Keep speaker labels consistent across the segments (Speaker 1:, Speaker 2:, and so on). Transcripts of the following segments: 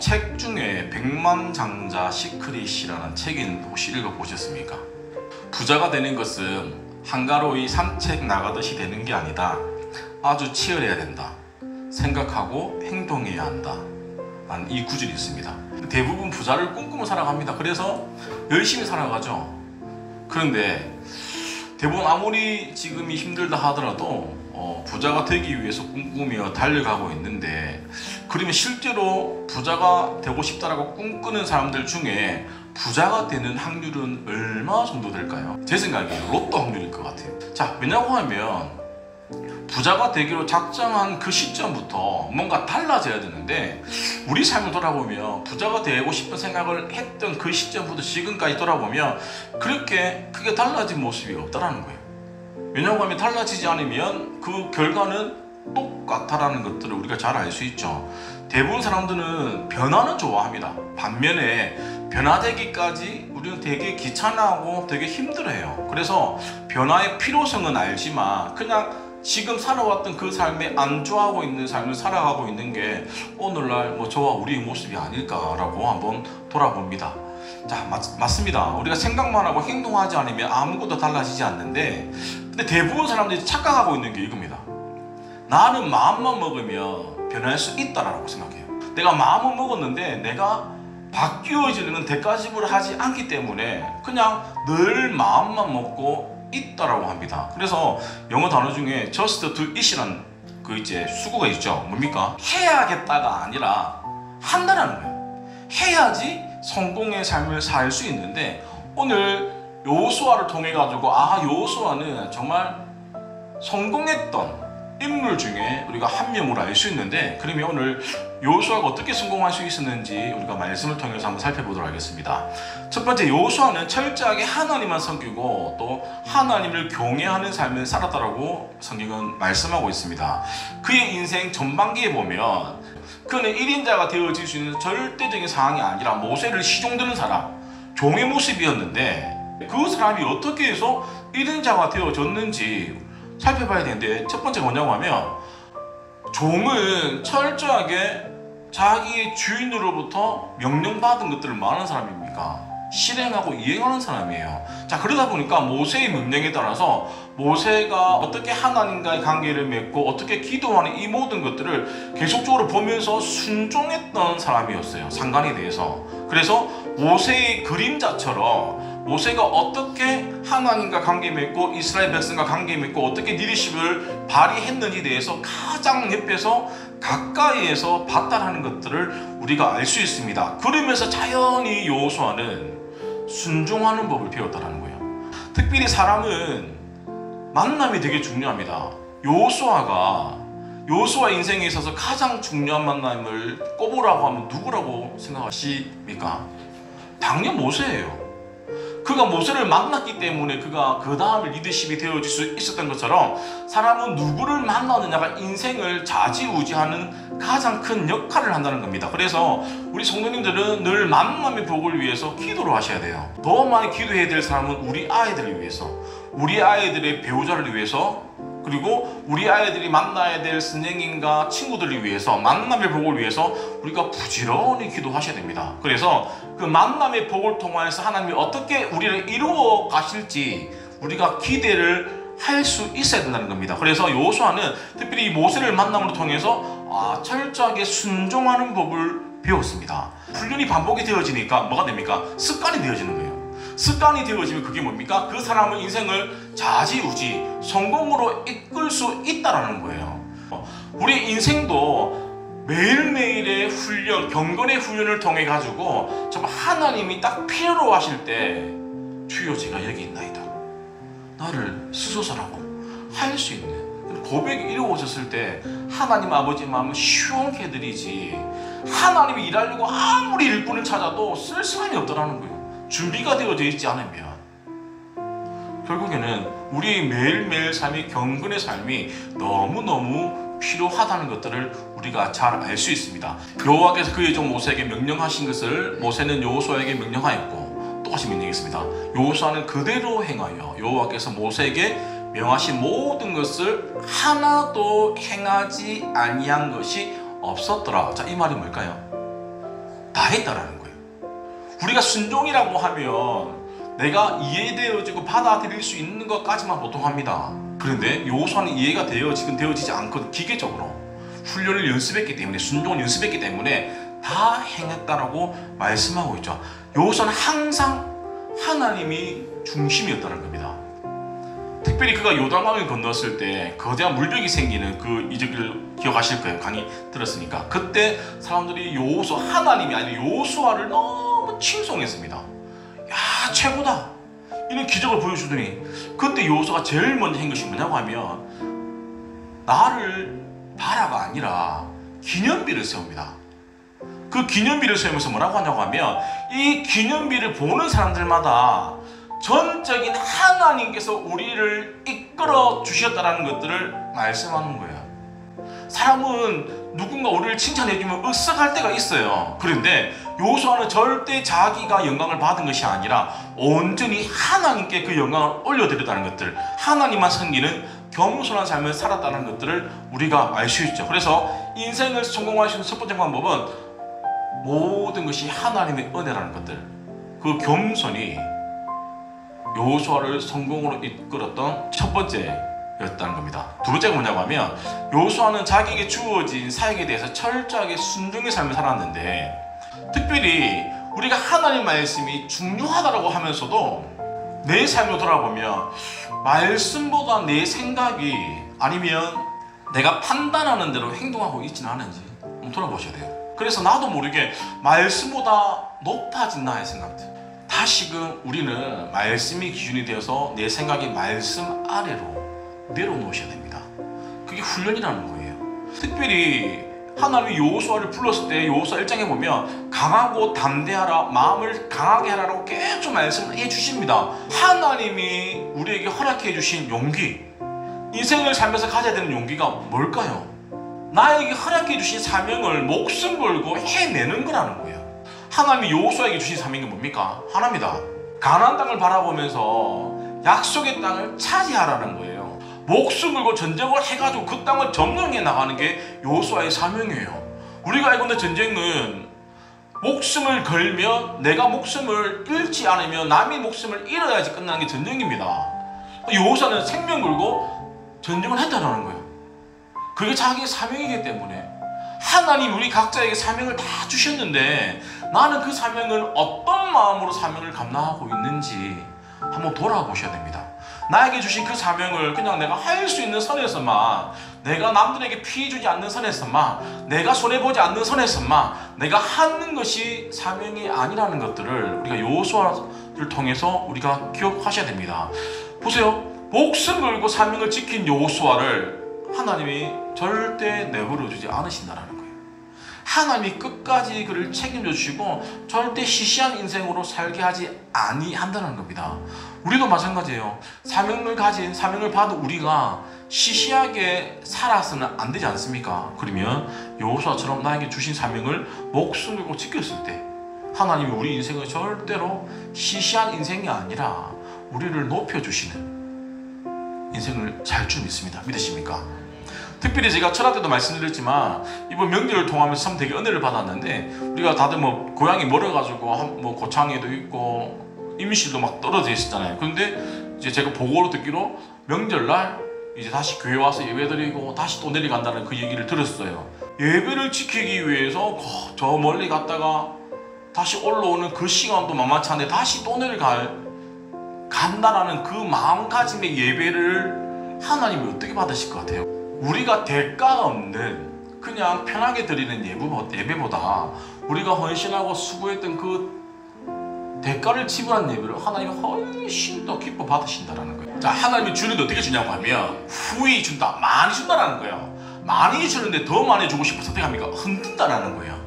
Speaker 1: 책 중에 백만장자 시크릿이라는 책이 있는데 혹시 읽어보셨습니까? 부자가 되는 것은 한가로이 산책 나가듯이 되는 게 아니다. 아주 치열해야 된다. 생각하고 행동해야 한다. 라는 이 구절이 있습니다. 대부분 부자를 꿈꾸며 살아갑니다. 그래서 열심히 살아가죠. 그런데 대부분 아무리 지금이 힘들다 하더라도 부자가 되기 위해서 꿈꾸며 달려가고 있는데, 그러면 실제로 부자가 되고 싶다라고 꿈꾸는 사람들 중에 부자가 되는 확률은 얼마 정도 될까요? 제 생각에 로또 확률일 것 같아요. 자, 왜냐고 하면 부자가 되기로 작정한 그 시점부터 뭔가 달라져야 되는데, 우리 삶을 돌아보면 부자가 되고 싶은 생각을 했던 그 시점부터 지금까지 돌아보면 그렇게 크게 달라진 모습이 없다라는 거예요. 왜냐고 하면 달라지지 않으면 그 결과는 똑같다라는 것들을 우리가 잘 알 수 있죠. 대부분 사람들은 변화는 좋아합니다. 반면에 변화되기까지 우리는 되게 귀찮아하고 되게 힘들어해요. 그래서 변화의 필요성은 알지만 그냥 지금 살아왔던 그 삶에 안주하고 있는 삶을 살아가고 있는 게 오늘날 저와 우리의 모습이 아닐까라고 한번 돌아봅니다. 자, 맞습니다. 우리가 생각만 하고 행동하지 않으면 아무것도 달라지지 않는데, 근데 대부분 사람들이 착각하고 있는 게 이겁니다. 나는 마음만 먹으면 변할 수 있다라고 생각해요. 내가 마음은 먹었는데 내가 바뀌어지는 데까지를 하지 않기 때문에 그냥 늘 마음만 먹고 있다라고 합니다. 그래서 영어 단어 중에 just do it이라는 수구가 있죠. 뭡니까? 해야겠다가 아니라 한다라는 거예요. 해야지 성공의 삶을 살 수 있는데, 오늘 여호수아를 통해 가지고 여호수아는 정말 성공했던 인물 중에 우리가 한 명으로 알 수 있는데, 그러면 오늘 여호수아가 어떻게 성공할 수 있었는지 우리가 말씀을 통해서 한번 살펴보도록 하겠습니다. 첫 번째, 여호수아는 철저하게 하나님만 섬기고 또 하나님을 경외하는 삶을 살았다라고 성경은 말씀하고 있습니다. 그의 인생 전반기에 보면 그는 1인자가 되어질 수 있는 절대적인 상황이 아니라 모세를 시종드는 사람, 종의 모습이었는데, 그 사람이 어떻게 해서 1인자가 되어졌는지 살펴봐야 되는데, 첫 번째가 뭐냐고 하면, 종은 철저하게 자기의 주인으로부터 명령받은 것들을 뭐 하는 사람입니까? 실행하고 이행하는 사람이에요. 자, 그러다 보니까 모세의 명령에 따라서 모세가 어떻게 하나님과의 관계를 맺고 어떻게 기도하는 이 모든 것들을 계속적으로 보면서 순종했던 사람이었어요. 상관에 대해서. 그래서 모세의 그림자처럼 모세가 어떻게 하나님과 관계 맺고 이스라엘 백성과 관계 맺고 어떻게 리더십을 발휘했는지에 대해서 가장 옆에서 가까이에서 봤다라는 것들을 우리가 알 수 있습니다. 그러면서 자연히 여호수아는 순종하는 법을 배웠다라는 거예요. 특별히 사람은 만남이 되게 중요합니다. 여호수아 인생에 있어서 가장 중요한 만남을 꼽으라고 하면 누구라고 생각하십니까? 당연 모세예요. 그가 모세를 만났기 때문에 그가 그 다음에 리더십이 되어질 수 있었던 것처럼, 사람은 누구를 만나느냐가 인생을 좌지우지하는 가장 큰 역할을 한다는 겁니다. 그래서 우리 성도님들은 늘 만남의 복을 위해서 기도를 하셔야 돼요. 더 많이 기도해야 될 사람은 우리 아이들을 위해서, 우리 아이들의 배우자를 위해서, 그리고 우리 아이들이 만나야 될 선생님과 친구들을 위해서, 만남의 복을 위해서 우리가 부지런히 기도하셔야 됩니다. 그래서 그 만남의 복을 통해서 하나님이 어떻게 우리를 이루어 가실지 우리가 기대를 할 수 있어야 된다는 겁니다. 그래서 여호수아는 특별히 모세를 만남으로 통해서 철저하게 순종하는 법을 배웠습니다. 훈련이 반복이 되어지니까 뭐가 됩니까? 습관이 되어지는 거예요. 습관이 되어지면 그게 뭡니까? 그 사람은 인생을 좌지우지 성공으로 이끌 수 있다라는 거예요. 우리 인생도 매일매일의 훈련, 경건의 훈련을 통해 가지고 정말 하나님이 딱 필요로 하실 때, 주여 제가 여기 있나이다, 나를 쓰소서라고 할 수 있는 고백이 이루어졌을 때 하나님 아버지 마음은 시원케 해드리지, 하나님이 일하려고 아무리 일꾼을 찾아도 쓸 시간이 없더라는 거예요. 준비가 되어져 있지 않으면 결국에는 우리 매일매일 삶이, 경건의 삶이 너무너무 필요하다는 것들을 우리가 잘 알 수 있습니다. 여호와께서 그의 종 모세에게 명령하신 것을 모세는 여호수아에게 명령하였고 똑같이 명령했습니다. 여호수아는 그대로 행하여 여호와께서 모세에게 명하신 모든 것을 하나도 행하지 아니한 것이 없었더라. 자, 이 말이 뭘까요? 다 했다라는 거예요. 우리가 순종이라고 하면 내가 이해되어지고 받아들일 수 있는 것까지만 보통 합니다. 그런데 여호수아는 이해가 되어지지 않거든. 기계적으로 훈련을 연습했기 때문에, 순종을 연습했기 때문에 다 행했다라고 말씀하고 있죠. 여호수아는 항상 하나님이 중심이었다는 겁니다. 특별히 그가 요단강을 건넜을 때 거대한 물벽이 생기는 그 이적을 기억하실 거예요. 강의 들었으니까. 그때 사람들이 하나님이 아니라 여호수아를 너무 칭송했습니다. 야, 최고다, 이런 기적을 보여주더니, 그때 여호수아가 제일 먼저 한 것이 뭐냐고 하면 나를 봐라가 아니라 기념비를 세웁니다. 그 기념비를 세우면서 뭐라고 하냐고 하면 이 기념비를 보는 사람들마다 전적인 하나님께서 우리를 이끌어 주셨다는 것들을 말씀하는 거예요. 사람은 누군가 우리를 칭찬해주면 으쓱할 때가 있어요. 그런데 여호수아는 절대 자기가 영광을 받은 것이 아니라 온전히 하나님께 그 영광을 올려드렸다는 것들, 하나님만 섬기는 겸손한 삶을 살았다는 것들을 우리가 알 수 있죠. 그래서 인생을 성공할 수 있는 첫 번째 방법은 모든 것이 하나님의 은혜라는 것들, 그 겸손이 여호수아를 성공으로 이끌었던 첫 번째였다는 겁니다. 두 번째가 뭐냐고 하면 여호수아는 자기에게 주어진 사역에 대해서 철저하게 순종의 삶을 살았는데, 특별히 우리가 하나님 말씀이 중요하다고 하면서도 내 삶을 돌아보면 말씀보다 내 생각이, 아니면 내가 판단하는 대로 행동하고 있지는 않은지 한번 돌아보셔야 돼요. 그래서 나도 모르게 말씀보다 높아진 나의 생각들, 다시금 우리는 말씀이 기준이 되어서 내 생각이 말씀 아래로 내려놓으셔야 됩니다. 그게 훈련이라는 거예요. 특별히 하나님이 여호수아를 불렀을 때 여호수아 1장에 보면 강하고 담대하라, 마음을 강하게 하라고 계속 말씀해 주십니다. 하나님이 우리에게 허락해 주신 용기, 인생을 살면서 가져야 되는 용기가 뭘까요? 나에게 허락해 주신 사명을 목숨 걸고 해내는 거라는 거예요. 하나님이 여호수아에게 주신 사명이 뭡니까? 하나입니다. 가나안 땅을 바라보면서 약속의 땅을 차지하라는 거예요. 목숨 걸고 전쟁을 해가지고 그 땅을 점령해 나가는 게 여호수아의 사명이에요. 우리가 알고 있는 전쟁은 목숨을 걸면, 내가 목숨을 잃지 않으면 남의 목숨을 잃어야지 끝나는 게 전쟁입니다. 여호수아는 생명 걸고 전쟁을 했다는 거예요. 그게 자기의 사명이기 때문에 하나님 우리 각자에게 사명을 다 주셨는데, 나는 그 사명을 어떤 마음으로 사명을 감당하고 있는지 한번 돌아보셔야 됩니다. 나에게 주신 그 사명을 그냥 내가 할 수 있는 선에서만, 내가 남들에게 피해 주지 않는 선에서만, 내가 손해보지 않는 선에서만 내가 하는 것이 사명이 아니라는 것들을 우리가 여호수아를 통해서 우리가 기억하셔야 됩니다. 보세요. 목숨 걸고 사명을 지킨 여호수아를 하나님이 절대 내버려 주지 않으신다는 거예요. 하나님이 끝까지 그를 책임져 주시고 절대 시시한 인생으로 살게 하지 아니한다는 겁니다. 우리도 마찬가지예요. 사명을 받은 우리가 시시하게 살아서는 안 되지 않습니까? 그러면 여호수아처럼 나에게 주신 사명을 목숨 걸고 지켰을 때 하나님이 우리 인생을 절대로 시시한 인생이 아니라 우리를 높여주시는 인생을 살 줄 믿습니다. 믿으십니까? 특별히 제가 철학 때도 말씀드렸지만 이번 명절을 통하면서 참 되게 은혜를 받았는데, 우리가 다들 뭐 고향이 멀어가지고 뭐 고창에도 있고 임실도 막 떨어져 있었잖아요. 그런데 이제 제가 보고로 듣기로 명절날 이제 다시 교회 와서 예배드리고 다시 또 내려간다는 그 얘기를 들었어요. 예배를 지키기 위해서 저 멀리 갔다가 다시 올라오는 그 시간도 만만치 않은데 다시 또 간다라는 그 마음가짐의 예배를 하나님이 어떻게 받으실 것 같아요? 우리가 대가가 없는 그냥 편하게 드리는 예배보다 우리가 헌신하고 수고했던 그 대가를 지불한 예배를 하나님이 훨씬 더 기뻐 받으신다는 거예요. 자, 하나님이 주는데 어떻게 주냐고 하면 후히 준다, 많이 준다는 거예요. 많이 주는데 더 많이 주고 싶어서 어떻게 합니까? 흔든다는 거예요.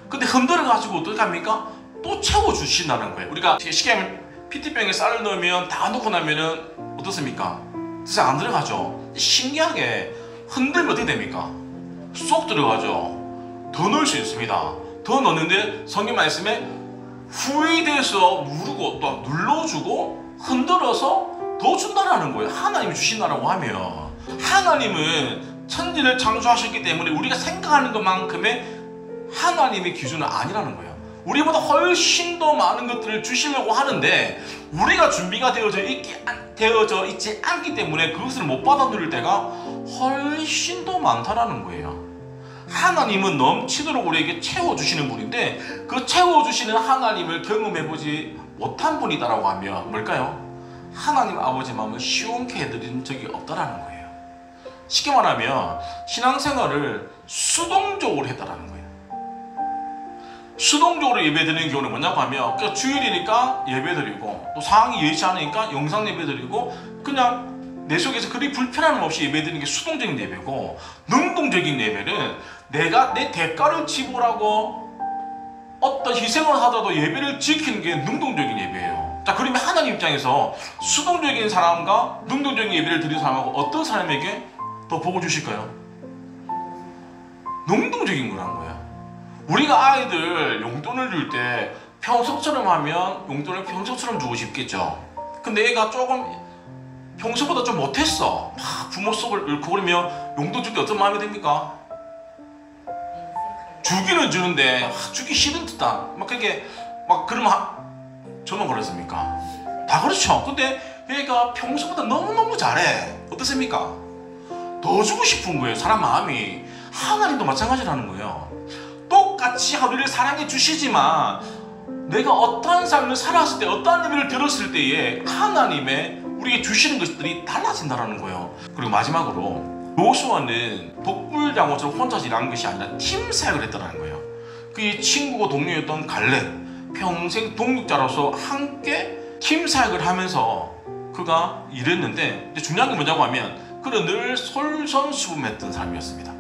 Speaker 1: 근데 흔들어가지고 어떻게 합니까? 또 채워주신다는 거예요. 우리가 쉽게 하면 PT병에 쌀을 넣으면 다 넣고 나면은 어떻습니까? 진짜 안 들어가죠. 신기하게 흔들면 어떻게 됩니까? 쏙 들어가죠. 더 넣을 수 있습니다. 더 넣는데 성경 말씀에 후회돼서 누르고 또 눌러주고 흔들어서 더 준다라는 거예요. 하나님이 주신다라고 하면, 하나님은 천지를 창조하셨기 때문에 우리가 생각하는 것만큼의 하나님의 기준은 아니라는 거예요. 우리보다 훨씬 더 많은 것들을 주시려고 하는데 우리가 준비가 되어져 있지 않기 때문에 그것을 못 받아 누릴 때가 훨씬 더 많다라는 거예요. 하나님은 넘치도록 우리에게 채워주시는 분인데 그 채워주시는 하나님을 경험해보지 못한 분이다라고 하면 뭘까요? 하나님 아버지 마음을 시원케 해드린 적이 없다라는 거예요. 쉽게 말하면 신앙생활을 수동적으로 했다라는 거예요. 수동적으로 예배드리는 경우는 뭐냐고 하면 그러니까 주일이니까 예배드리고 또 상황이 여의치 않으니까 영상 예배드리고 그냥 내 속에서 그리 불편함 없이 예배드리는 게 수동적인 예배고, 능동적인 예배는 내가 내 대가를 지불하고 어떤 희생을 하더라도 예배를 지키는 게 능동적인 예배예요. 자, 그러면 하나님 입장에서 수동적인 사람과 능동적인 예배를 드리는 사람하고 어떤 사람에게 더 복을 주실까요? 능동적인 거란 거예요. 우리가 아이들 용돈을 줄 때 평소처럼 하면 용돈을 평소처럼 주고 싶겠죠. 근데 애가 조금 평소보다 좀 못했어. 막 부모 속을 앓고 그러면 용돈 줄 때 어떤 마음이 됩니까? 주기는 주는데 주기 싫은 듯한 막 그게 막 그러면 저만 그렇습니까? 다 그렇죠. 근데 얘가 평소보다 너무너무 잘해. 어떻습니까? 더 주고 싶은 거예요. 사람 마음이. 하나님도 마찬가지라는 거예요. 똑같이 우리를 사랑해 주시지만 내가 어떠한 삶을 살았을 때, 어떠한 예배를 들었을 때에 하나님의 우리에게 주시는 것들이 달라진다는 거예요. 그리고 마지막으로 요수아는 독불장어처럼 혼자 일하는 것이 아니라 팀 사역을 했다는 거예요. 그의 친구고 동료였던 갈렙, 평생 동역자로서 함께 팀 사역을 하면서 그가 일했는데 중요한 게 뭐냐고 하면 그는 늘 솔선수범했던 사람이었습니다.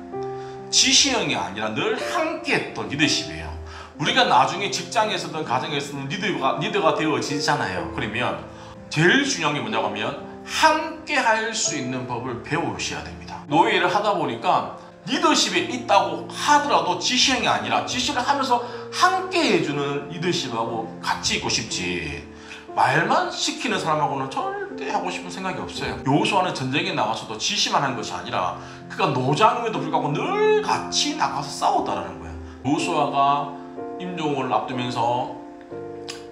Speaker 1: 지시형이 아니라 늘 함께했던 리더십이에요. 우리가 나중에 직장에서든 가정에서든 리더가 되어지잖아요. 그러면 제일 중요한 게 뭐냐고 하면 함께 할 수 있는 법을 배우셔야 됩니다. 노예를 하다 보니까 리더십에 있다고 하더라도 지시형이 아니라 지시를 하면서 함께 해주는 리더십하고 같이 있고 싶지, 말만 시키는 사람하고는 절대 하고 싶은 생각이 없어요. 요수아는 전쟁에 나가서도 지시만 한 것이 아니라 그가 노장임에도 불구하고 늘 같이 나가서 싸웠다라는 거예요. 요수아가 임종을 앞두면서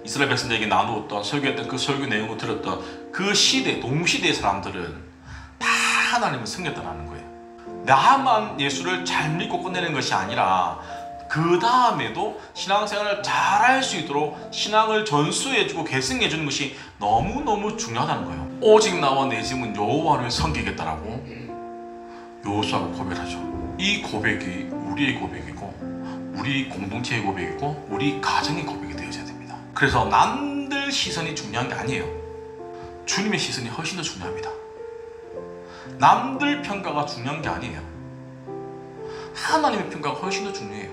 Speaker 1: 이스라엘 백성들에게 나누었던 설교했던 그 설교 내용을 들었던 그 시대, 동시대의 사람들은 다 하나님을 섬겼다는 거예요. 나만 예수를 잘 믿고 끝내는 것이 아니라 그 다음에도 신앙생활을 잘 할 수 있도록 신앙을 전수해주고 계승해주는 것이 너무너무 중요하다는 거예요. 오직 나와 내 집은 여호와를 섬기겠다라고 요수아가 고백하죠. 이 고백이 우리의 고백이고 우리 공동체의 고백이고 우리 가정의 고백이 되어져야 됩니다. 그래서 남들 시선이 중요한 게 아니에요. 주님의 시선이 훨씬 더 중요합니다. 남들 평가가 중요한 게 아니에요. 하나님의 평가가 훨씬 더 중요해요.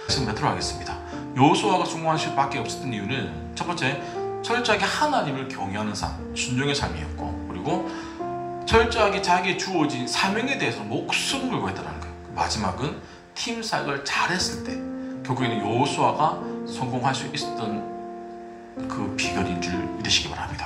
Speaker 1: 그래서 맺도록 하겠습니다. 요수아가 성공할 수밖에 없었던 이유는 첫 번째, 철저하게 하나님을 경외하는 삶, 순종의 삶이었고, 그리고 철저하게 자기에 주어진 사명에 대해서 목숨을 걸고 했다는 거예요. 마지막은 팀 사역을 잘했을 때 결국에는 요수아가 성공할 수 있었던 그 비결인 줄 믿으시기 바랍니다.